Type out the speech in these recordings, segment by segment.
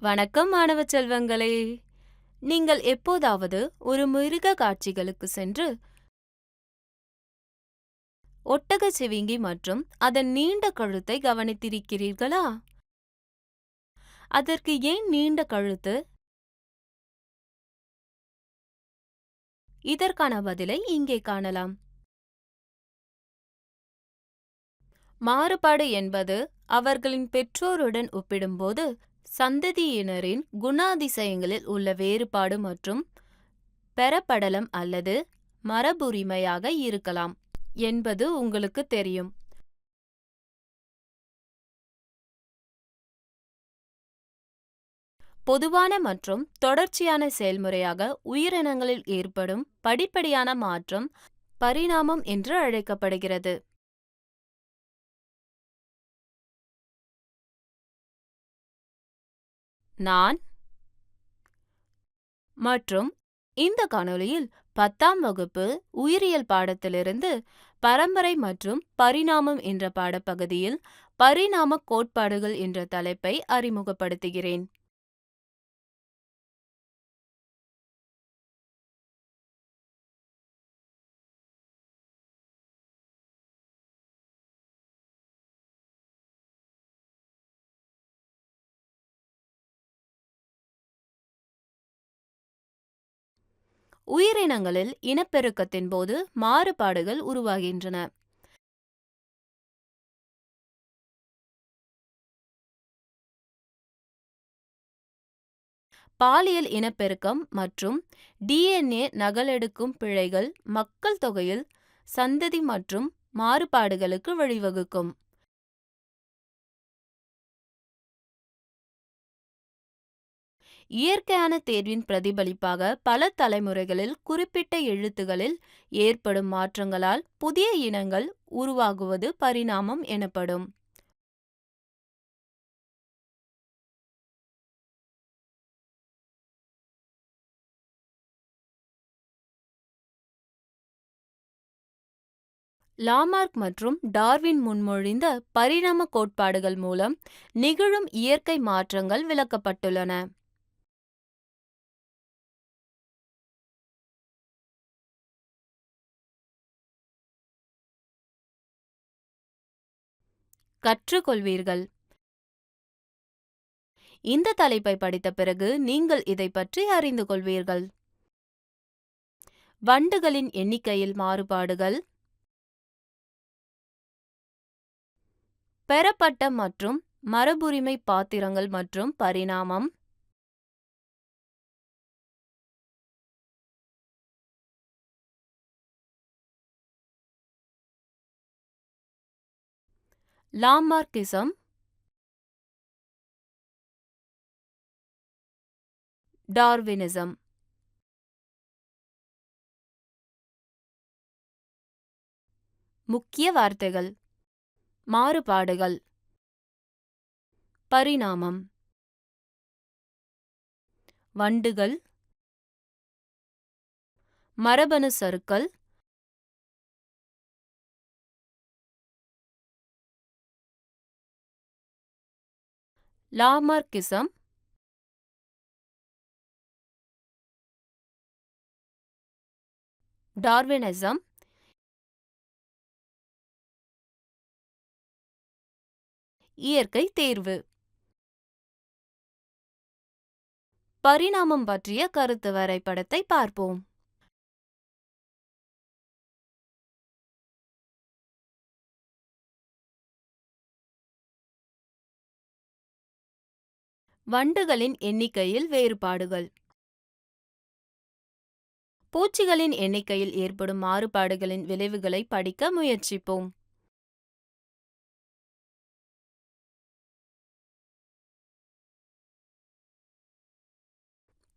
வணக்கம் மாணவ செல்வங்களே! நீங்கள் எப்போதாவது ஒரு மிருக காட்சிகளுக்கு சென்று ஒட்டகச் சிவிங்கி மற்றும் அதன் நீண்ட கழுத்தை கவனித்திருக்கிறீர்களா? அதற்கு ஏன் நீண்ட கழுத்து? இதற்கான பதிலை இங்கே காணலாம். மாறுபாடு என்பது அவர்களின் பெற்றோருடன் ஒப்பிடும்போது சந்ததியினரின் குணாதிசயங்களில் உள்ள வேறுபாடு மற்றும் பெறப்படலம் அல்லது மரபுரிமையாக இருக்கலாம் என்பது உங்களுக்கு தெரியும். பொதுவான மற்றும் தொடர்ச்சியான செயல்முறையாக உயிரினங்களில் ஏற்படும் படிப்படியான மாற்றம் பரிணாமம் என்று அழைக்கப்படுகிறது. நான் மற்றும் இந்த காணொளியில் 10ஆம் வகுப்பு உயிரியல் பாடத்திலிருந்து பரம்பரை மற்றும் பரிணாமம் என்ற பாடப்பகுதியில் பரிணாம கோட்பாடுகள் என்ற தலைப்பை அறிமுகப்படுத்துகிறேன். உயிரினங்களில் இனப்பெருக்கத்தின் போது மாறுபாடுகள் உருவாகின்றன. பாலியல் இனப்பெருக்கம் மற்றும் டிஎன்ஏ நகலெடுக்கும் பிழைகள் மக்கள் தொகையில் சந்ததி மற்றும் மாறுபாடுகளுக்கு வழிவகுக்கும். இயற்கையான தேர்வின் பிரதிபலிப்பாக பல தலைமுறைகளில் குறிப்பிட்ட எழுத்துகளில் ஏற்படும் மாற்றங்களால் புதிய இனங்கள் உருவாகுவது பரிணாமம் எனப்படும். லாமார்க் மற்றும் டார்வின் முன்மொழிந்த பரிணாம கோட்பாடுகள் மூலம் நிகழும் இயற்கை மாற்றங்கள் விளக்கப்பட்டுள்ளன. கற்றுக்கொள்வீர்கள். இந்த தலைப்பை படித்த பிறகு நீங்கள் இதை பற்றி அறிந்து கொள்வீர்கள். வண்டுகளின் எண்ணிக்கையில் மாறுபாடுகள், பெறப்பட்ட மற்றும் மரபுரிமை பாத்திரங்கள் மற்றும் பரிணாமம், லாமார்க்கிசம், டார்வினிசம். முக்கிய வார்த்தைகள்: மாறுபாடுகள், பரிணாமம், வண்டுகள், மரபணு சறுக்கல், லாமார்க்கிசம், டார்வினிசம், இயற்கை தேர்வு. பரிணாமம் பற்றிய கருத்து வரைபடத்தை பார்ப்போம். வண்டுகளின் எண்ணிக்கையில் வேறுபாடுகள். பூச்சிகளின் எண்ணிக்கையில் ஏற்படும் மாறுபாடுகளின் விளைவுகளை படிக்க முயற்சிப்போம்.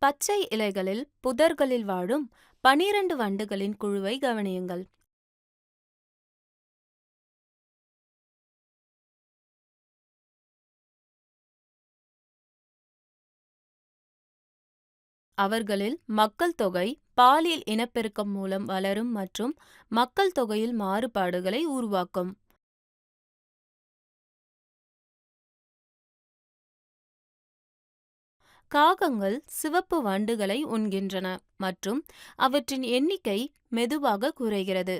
பச்சை இலைகளில் புதர்களில் வாழும் 12 வண்டுகளின் குழுவை கவனியுங்கள். அவர்களில் மக்கள் தொகை பாலியல் இனப்பெருக்கம் மூலம் வளரும் மற்றும் மக்கள் தொகையில் மாறுபாடுகளை உருவாக்கும். காகங்கள் சிவப்பு வண்டுகளை உண்கின்றன மற்றும் அவற்றின் எண்ணிக்கை மெதுவாக குறைகிறது.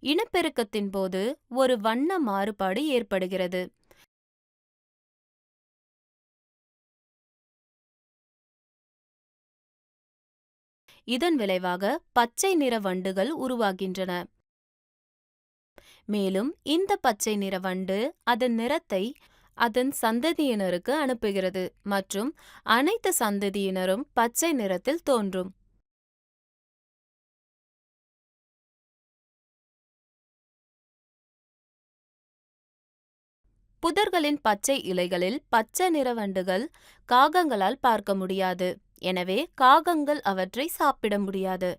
இனப்பெருக்கத்தின் போது ஒரு வண்ண மாறுபாடு ஏற்படுகிறது. இதன் விளைவாக பச்சை நிற வண்டுகள் உருவாகின்றன. மேலும் இந்த பச்சை நிற வண்டு அதன் நிறத்தை அதன் சந்ததியினருக்கு அனுப்புகிறது மற்றும் அனைத்து சந்ததியினரும் பச்சை நிறத்தில் தோன்றும். புதர்களின் பச்சை இலைகளில் பச்சை நிற வண்டுகள் காகங்களால் பார்க்க முடியாது, எனவே காகங்கள் அவற்றை சாப்பிட முடியாது.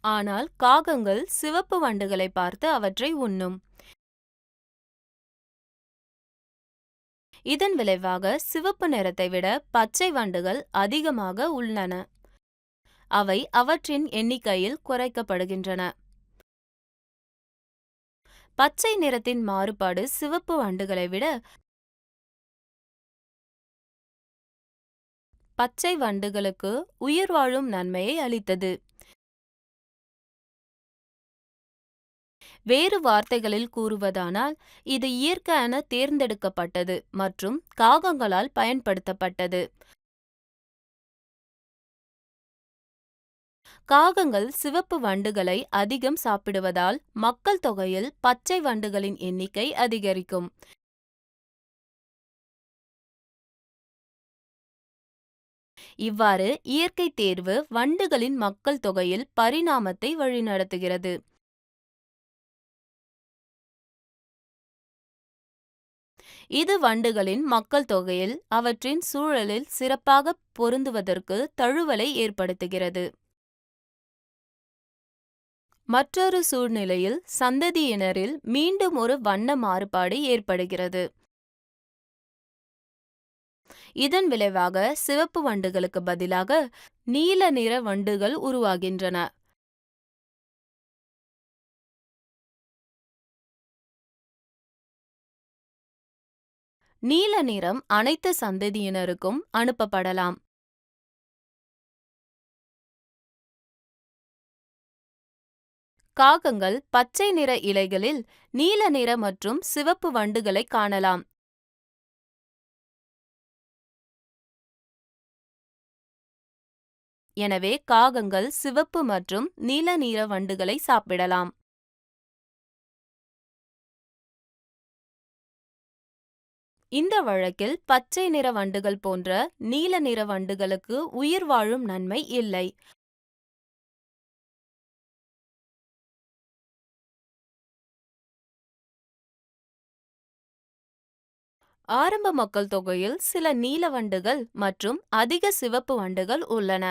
ஆனால் காகங்கள் சிவப்பு வண்டுகளை பார்த்து அவற்றை உண்ணும். இதன் விளைவாக சிவப்பு நிறத்தை விட பச்சை வண்டுகள் அதிகமாக உள்ளன. அவை அவற்றின் எண்ணிக்கையில் குறைக்கப்படுகின்றன. பச்சை நிறத்தின் மாறுபாடு சிவப்பு வண்டுகளை விட பச்சை வண்டுகளுக்கு உயிர் வாழும் நன்மையை அளித்தது. வேறு வார்த்தைகளில் கூறுவதானால், இது இயற்கையான தேர்ந்தெடுக்கப்பட்டது மற்றும் காகங்களால் பயன்படுத்தப்பட்டது. காகங்கள் சிவப்பு வண்டுகளை அதிகம் சாப்பிடுவதால் மக்கள் தொகையில் பச்சை வண்டுகளின் எண்ணிக்கை அதிகரிக்கும். இவ்வாறு இயற்கை தேர்வு வண்டுகளின் மக்கள் தொகையில் பரிணாமத்தை வழிநடத்துகிறது. இது வண்டுகளின் மக்கள் தொகையில் அவற்றின் சூழலில் சிறப்பாக பொருந்துவதற்கு தழுவலை ஏற்படுத்துகிறது. மற்றொரு சூழ்நிலையில் சந்ததியினரில் மீண்டும் ஒரு வண்ண மாறுபாடு ஏற்படுகிறது. இதன் விளைவாக சிவப்பு வண்டுகளுக்கு பதிலாக நீல நிற வண்டுகள் உருவாகின்றன. நீல நிறம் அனைத்து சந்ததியினருக்கும் அனுப்பப்படலாம். காகங்கள் பச்சை நிற இலைகளில் நீல நிற மற்றும் சிவப்பு வண்டுகளை காணலாம். எனவே காகங்கள் சிவப்பு மற்றும் நீல நிற வண்டுகளை சாப்பிடலாம். இந்த வழக்கில் பச்சை நிற வண்டுகள் போன்ற நீல நிற வண்டுகளுக்கு உயிர் வாழும் நன்மை இல்லை. ஆரம்ப மக்கள் தொகையில் சில நீல வண்டுகள் மற்றும் அதிக சிவப்பு வண்டுகள் உள்ளன.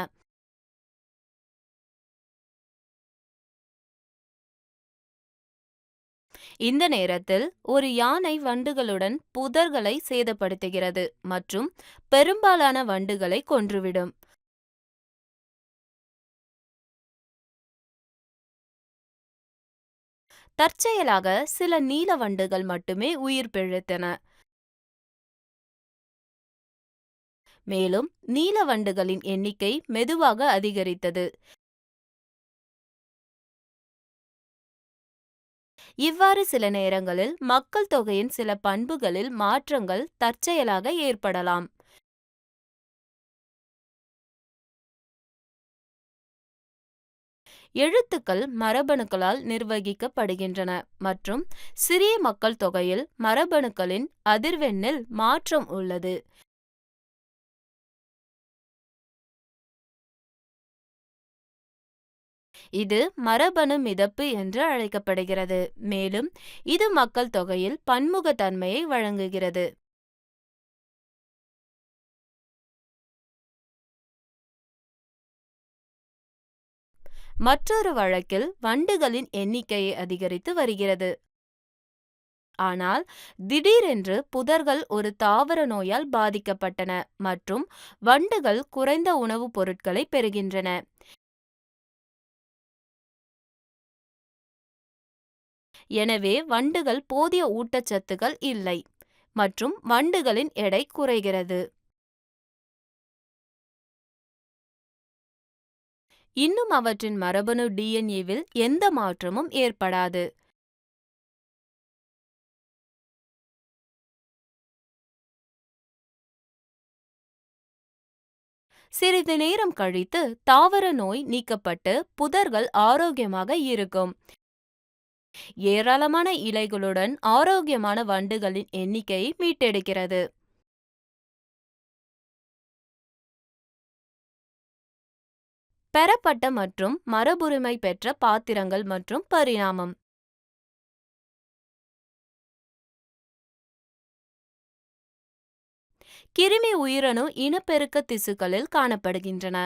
இந்த நேரத்தில் ஒரு யானை வண்டுகளுடன் புதர்களை சேதப்படுத்துகிறது மற்றும் பெரும்பாலான வண்டுகளை கொன்றுவிடும். தற்செயலாக சில நீல வண்டுகள் மட்டுமே உயிர் பிழைத்தன. மேலும் நீல வண்டுகளின் எண்ணிக்கை மெதுவாக அதிகரித்தது. இவ்வாறு சில நேரங்களில் மக்கள் தொகையின் சில பண்புகளில் மாற்றங்கள் தற்செயலாக ஏற்படலாம். எழுத்துக்கள் மரபணுக்களால் நிர்வகிக்கப்படுகின்றன மற்றும் சிறிய மக்கள் தொகையில் மரபணுக்களின் அதிர்வெண்ணில் மாற்றம் உள்ளது. இது மரபணு மிதப்பு என்று அழைக்கப்படுகிறது, மேலும் இது மக்கள் தொகையில் பன்முகத்தன்மையை வழங்குகிறது. மற்றொரு வழக்கில் வண்டுகளின் எண்ணிக்கையை அதிகரித்து வருகிறது. ஆனால் திடீரென்று புதர்கள் ஒரு தாவர நோயால் பாதிக்கப்பட்டன மற்றும் வண்டுகள் குறைந்த உணவுப் பொருட்களை பெறுகின்றன. எனவே வண்டுகள் போதிய ஊட்டச்சத்துக்கள் இல்லை மற்றும் வண்டுகளின் எடை குறைகிறது. இன்னும் அவற்றின் மரபணு டிஎன்ஏவில் எந்த மாற்றமும் ஏற்படாது. சிறிது நேரம் கழித்து தாவர நோய் நீக்கப்பட்டு புதர்கள் ஆரோக்கியமாக இருக்கும். ஏராளமான இலைகளுடன் ஆரோக்கியமான வண்டுகளின் எண்ணிக்கையை மீட்டெடுக்கிறது. பெறப்பட்ட மற்றும் மரபுரிமை பெற்ற பாத்திரங்கள் மற்றும் பரிணாமம். கிருமி உயிரணு இனப்பெருக்க திசுக்களில் காணப்படுகின்றன.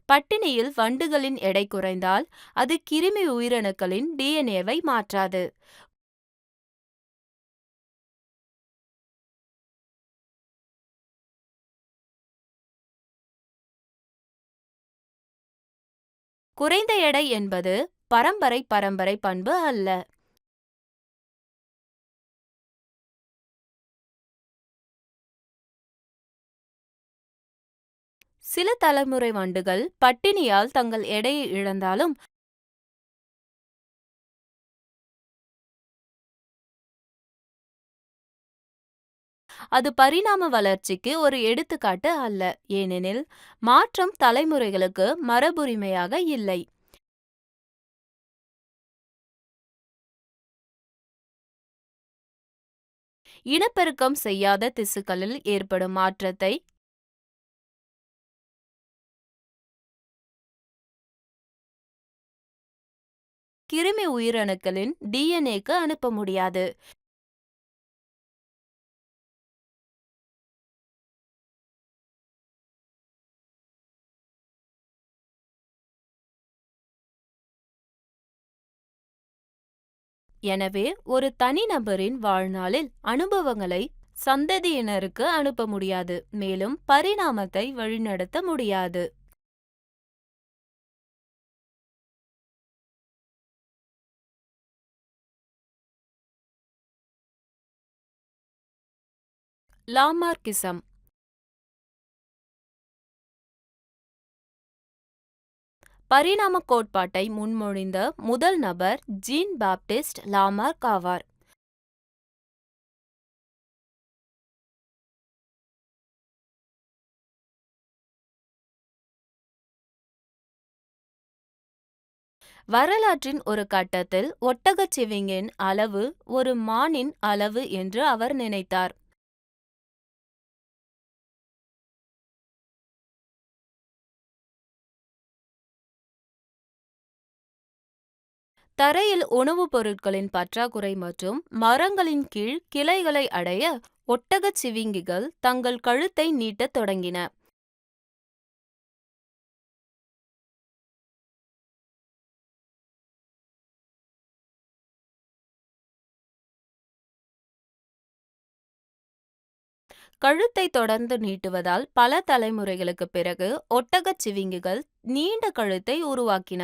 பட்டினியில் வண்டுகளின் எடை குறைந்தால் அது கிருமி உயிரணுக்களின் டிஎன்ஏவை மாற்றாது. குறைந்த எடை என்பது பரம்பரை பரம்பரை பண்பு அல்ல. சில தலைமுறை வண்டுகள் பட்டினியால் தங்கள் எடையை இழந்தாலும் அது பரிணாம வளர்ச்சிக்கு ஒரு எடுத்துக்காட்டு அல்ல, ஏனெனில் மாற்றம் தலைமுறைகளுக்கு மரபுரிமையாக இல்லை. இனப்பெருக்கம் செய்யாத திசுக்களில் ஏற்படும் மாற்றத்தை கிருமி உயிரணுக்களின் டிஎன்ஏக்கு அனுப்ப முடியாது. எனவே ஒரு தனிநபரின் வாழ்நாளில் அனுபவங்களை சந்ததியினருக்கு அனுப்ப முடியாது, மேலும் பரிணாமத்தை வழிநடத்த முடியாது. லாமார்க்கிசம். பரிணாம கோட்பாட்டை முன்மொழிந்த முதல் நபர் ஜீன் பாப்டிஸ்ட் லாமார்க் ஆவார். வரலாற்றின் ஒரு கட்டத்தில் ஒட்டகச்சிவிங்கின் அளவு ஒரு மானின் அளவு என்று அவர் நினைத்தார். தரையில் உணவுப் பொருட்களின் பற்றாக்குறை மற்றும் மரங்களின் கீழ் கிளைகளை அடைய ஒட்டகச் சிவிங்கிகள் தங்கள் கழுத்தை நீட்டத் தொடங்கின. கழுத்தை தொடர்ந்து நீட்டுவதால் பல தலைமுறைகளுக்குப் பிறகு ஒட்டகச் சிவிங்கிகள் நீண்ட கழுத்தை உருவாக்கின.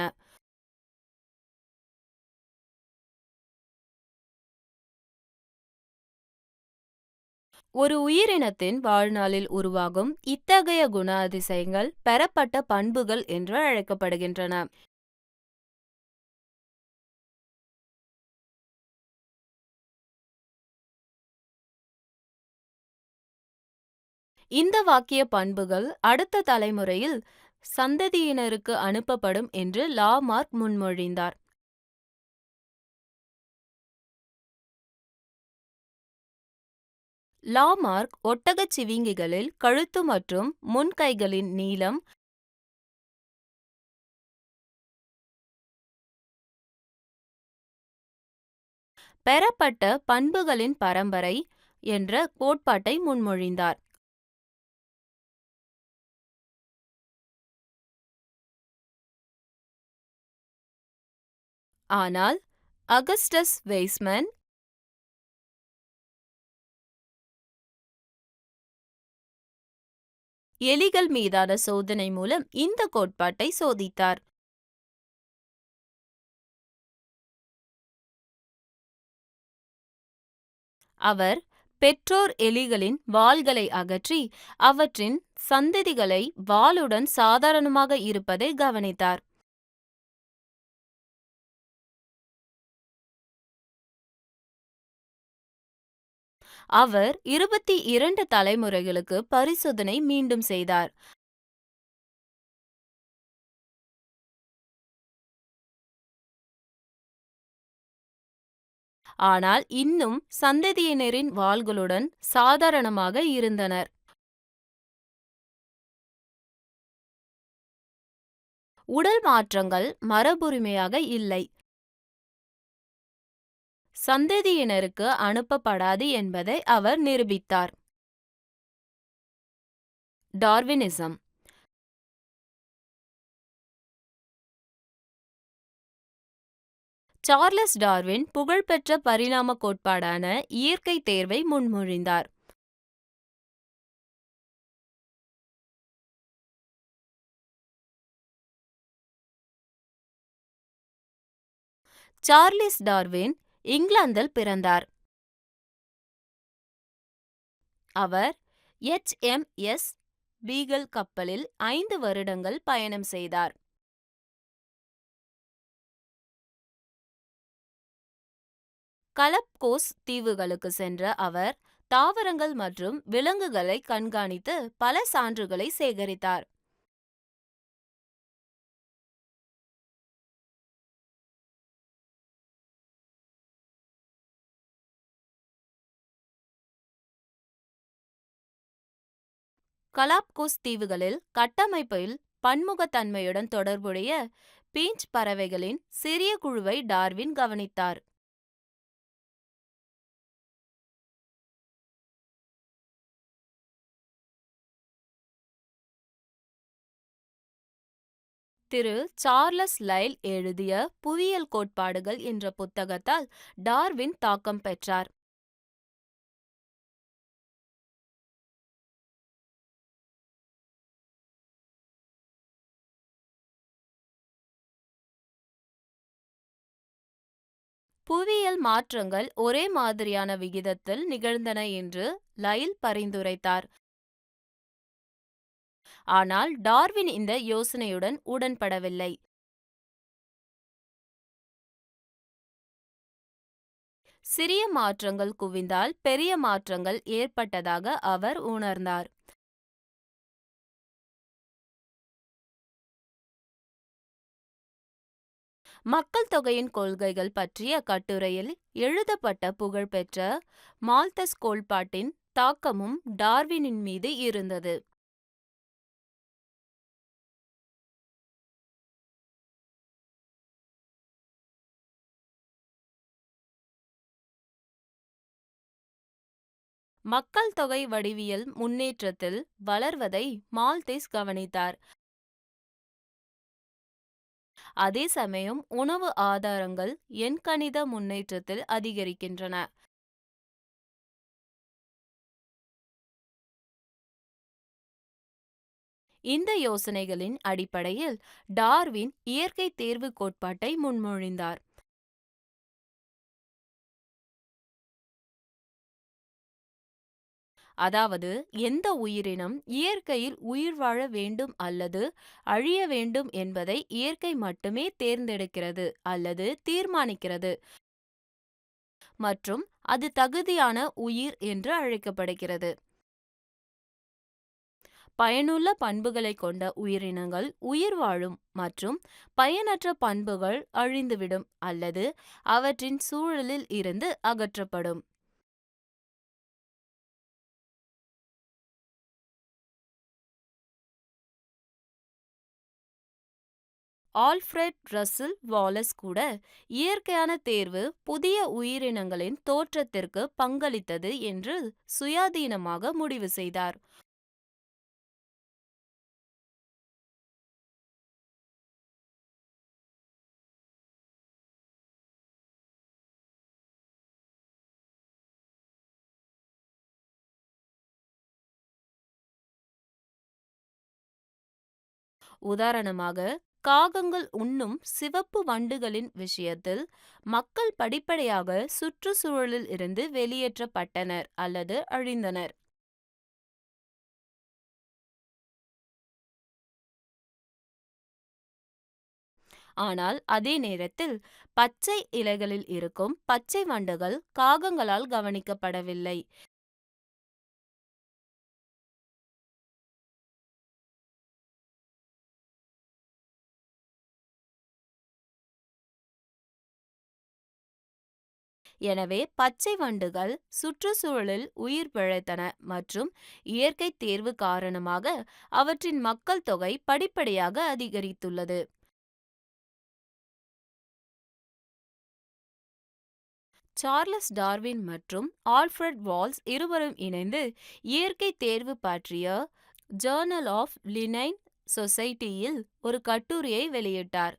ஒரு உயிரினத்தின் வாழ்நாளில் உருவாகும் இத்தகைய குணாதிசயங்கள் பெறப்பட்ட பண்புகள் என்று அழைக்கப்படுகின்றன. இந்த வாக்கிய பண்புகள் அடுத்த தலைமுறையில் சந்ததியினருக்கு அனுப்பப்படும் என்று லாமார்க் முன்மொழிந்தார். லாமார்க் ஒட்டகச் சிவிங்கிகளில் கழுத்து மற்றும் முன்கைகளின் நீளம் பெறப்பட்ட பண்புகளின் பரம்பரை என்ற கோட்பாட்டை முன்மொழிந்தார். ஆனால் அகஸ்டஸ் வெய்ஸ்மன் எலிகள் மீதான சோதனை மூலம் இந்த கோட்பாட்டை சோதித்தார். அவர் பெற்றோர் எலிகளின் வால்களை அகற்றி அவற்றின் சந்ததிகளை வாலுடன் சாதாரணமாக இருப்பதை கவனித்தார். அவர் 22 தலைமுறைகளுக்கு பரிசோதனை மீண்டும் செய்தார். ஆனால் இன்னும் சந்ததியினரின் வாள்களுடன் சாதாரணமாக இருந்தனர். உடல் மாற்றங்கள் மரபுரிமையாக இல்லை, சந்ததியினருக்கு அனுப்பப்படாது என்பதை அவர் நிரூபித்தார். டார்வினிசம். சார்லஸ் டார்வின் புகழ்பெற்ற பரிணாம கோட்பாடான இயற்கை தேர்வை முன்மொழிந்தார். சார்லஸ் டார்வின் இங்கிலாந்தில் பிறந்தார். அவர் HMS பீகல் கப்பலில் 5 வருடங்கள் பயணம் செய்தார். கலப்கோஸ் தீவுகளுக்கு சென்ற அவர் தாவரங்கள் மற்றும் விலங்குகளை கண்காணித்து பல சான்றுகளை சேகரித்தார். கலாப்கோஸ் தீவுகளில் கட்டமைப்பில் பன்முகத்தன்மையுடன் தொடர்புடைய பீஞ்ச் பறவைகளின் சிறிய குழுவை டார்வின் கவனித்தார். திரு சார்லஸ் லைல் எழுதிய புவியியல் கோட்பாடுகள் என்ற புத்தகத்தால் டார்வின் தாக்கம் பெற்றார். புவியியல் மாற்றங்கள் ஒரே மாதிரியான விகிதத்தில் நிகழ்ந்தன என்று லைல் பரிந்துரைத்தார். ஆனால் டார்வின் இந்த யோசனையுடன் உடன்படவில்லை. சிறிய மாற்றங்கள் குவிந்தால் பெரிய மாற்றங்கள் ஏற்பட்டதாக அவர் உணர்ந்தார். மக்கள் தொகையின் கொள்கைகள் பற்றிய கட்டுரையில் எழுதப்பட்ட புகழ்பெற்ற மால்தஸ் கோட்பாட்டின் தாக்கமும் டார்வினின் மீது இருந்தது. மக்கள் தொகை வடிவியல் முன்னேற்றத்தில் வளர்வதை மால்தேஸ் கவனித்தார். அதே சமயம் உணவு ஆதாரங்கள் எண்கணித முன்னேற்றத்தில் அதிகரிக்கின்றன. இந்த யோசனைகளின் அடிப்படையில் டார்வின் இயற்கை தேர்வு கோட்பாட்டை முன்மொழிந்தார். அதாவது எந்த உயிரினம் இயற்கையில் உயிர் வாழ வேண்டும் அல்லது அழிய வேண்டும் என்பதை இயற்கை மட்டுமே தேர்ந்தெடுக்கிறது அல்லது தீர்மானிக்கிறது மற்றும் அது தகுதியான உயிர் என்று அழைக்கப்படுகிறது. பயனுள்ள பண்புகளை கொண்ட உயிரினங்கள் உயிர் வாழும் மற்றும் பயனற்ற பண்புகள் அழிந்துவிடும் அல்லது அவற்றின் சூழலில் இருந்து அகற்றப்படும். ஆல்ஃபிரட் ரசல் வாலஸ் கூட இயற்கையான தேர்வு புதிய உயிரினங்களின் தோற்றத்திற்கு பங்களித்தது என்று சுயாதீனமாக முடிவு செய்தார். உதாரணமாக, காகங்கள் உண்ணும் சிவப்பு வண்டுகளின் விஷயத்தில் மக்கள் படிப்படியாக சுற்றுச்சூழலில் இருந்து வெளியேற்றப்பட்டனர் அல்லது அழிந்தனர். ஆனால் அதே நேரத்தில் பச்சை இலைகளில் இருக்கும் பச்சை வண்டுகள் காகங்களால் கவனிக்கப்படவில்லை. எனவே பச்சை வண்டுகள் சுற்றுச்சூழலில் உயிர் பிழைத்தன மற்றும் இயற்கை தேர்வு காரணமாக அவற்றின் மக்கள் தொகை படிப்படியாக அதிகரித்துள்ளது. சார்லஸ் டார்வின் மற்றும் ஆல்ஃபிரட் வால்ஸ் இருவரும் இணைந்து இயற்கை தேர்வு பற்றிய ஜேர்னல் ஆஃப் லினைன் சொசைட்டியில் ஒரு கட்டுரையை வெளியிட்டார்.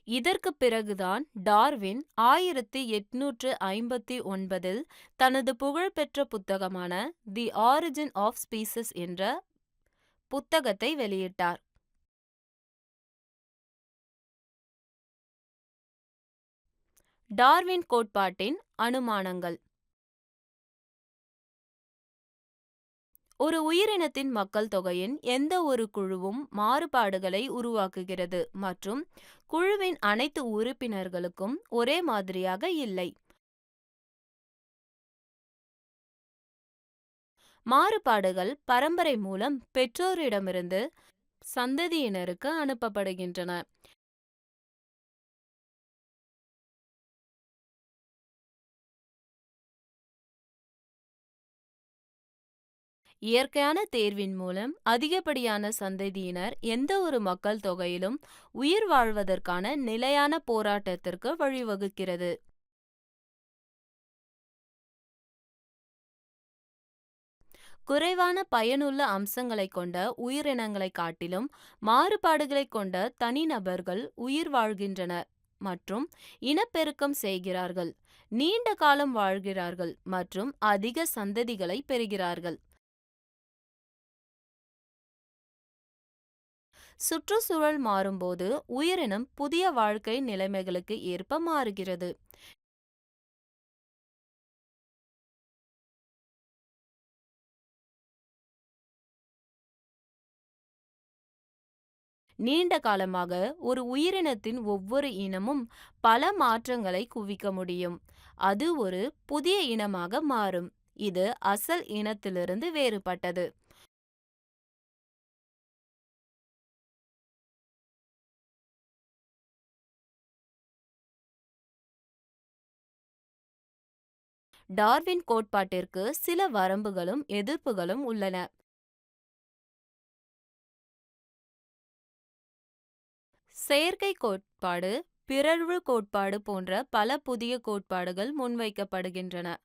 இதற்குப் பிறகுதான் டார்வின் 1859 தனது புகழ்பெற்ற புத்தகமான தி ஆரிஜின் ஆஃப் ஸ்பீசிஸ் என்ற புத்தகத்தை வெளியிட்டார். டார்வின் கோட்பாட்டின் அனுமானங்கள். ஒரு உயிரினத்தின் மக்கள் தொகையின் எந்த ஒரு குழுவும் மாறுபாடுகளை உருவாக்குகிறது மற்றும் குழுவின் அனைத்து உறுப்பினர்களுக்கும் ஒரே மாதிரியாக இல்லை. மாறுபாடுகள் பரம்பரை மூலம் பெற்றோரிடமிருந்து சந்ததியினருக்கு அனுப்பப்படுகின்றன. இயற்கையான தேர்வின் மூலம் அதிகப்படியான சந்ததியினர் எந்த ஒரு மக்கள் தொகையிலும் உயிர் வாழ்வதற்கான நிலையான போராட்டத்திற்கு வழிவகுக்கிறது. குறைவான பயனுள்ள அம்சங்களை கொண்ட உயிரினங்களை காட்டிலும் மாறுபாடுகளை கொண்ட தனிநபர்கள் உயிர் வாழ்கின்றனர் மற்றும் இனப்பெருக்கம் செய்கிறார்கள், நீண்ட காலம் வாழ்கிறார்கள் மற்றும் அதிக சந்ததிகளை பெறுகிறார்கள். சுற்றுச்சூழல் மாறும்போது உயிரினம் புதிய வாழ்க்கை நிலைமைகளுக்கு ஏற்ப மாறுகிறது. நீண்ட காலமாக ஒரு உயிரினத்தின் ஒவ்வொரு இனமும் பல மாற்றங்களை குவிக்க முடியும். அது ஒரு புதிய இனமாக மாறும். இது அசல் இனத்திலிருந்து வேறுபட்டது. டார்வின் கோட்பாட்டிற்கு சில வரம்புகளும் எதிர்ப்புகளும் உள்ளன. செயற்கை கோட்பாடு, பிறழ்வு கோட்பாடு போன்ற பல புதிய கோட்பாடுகள் முன்வைக்கப்படுகின்றன.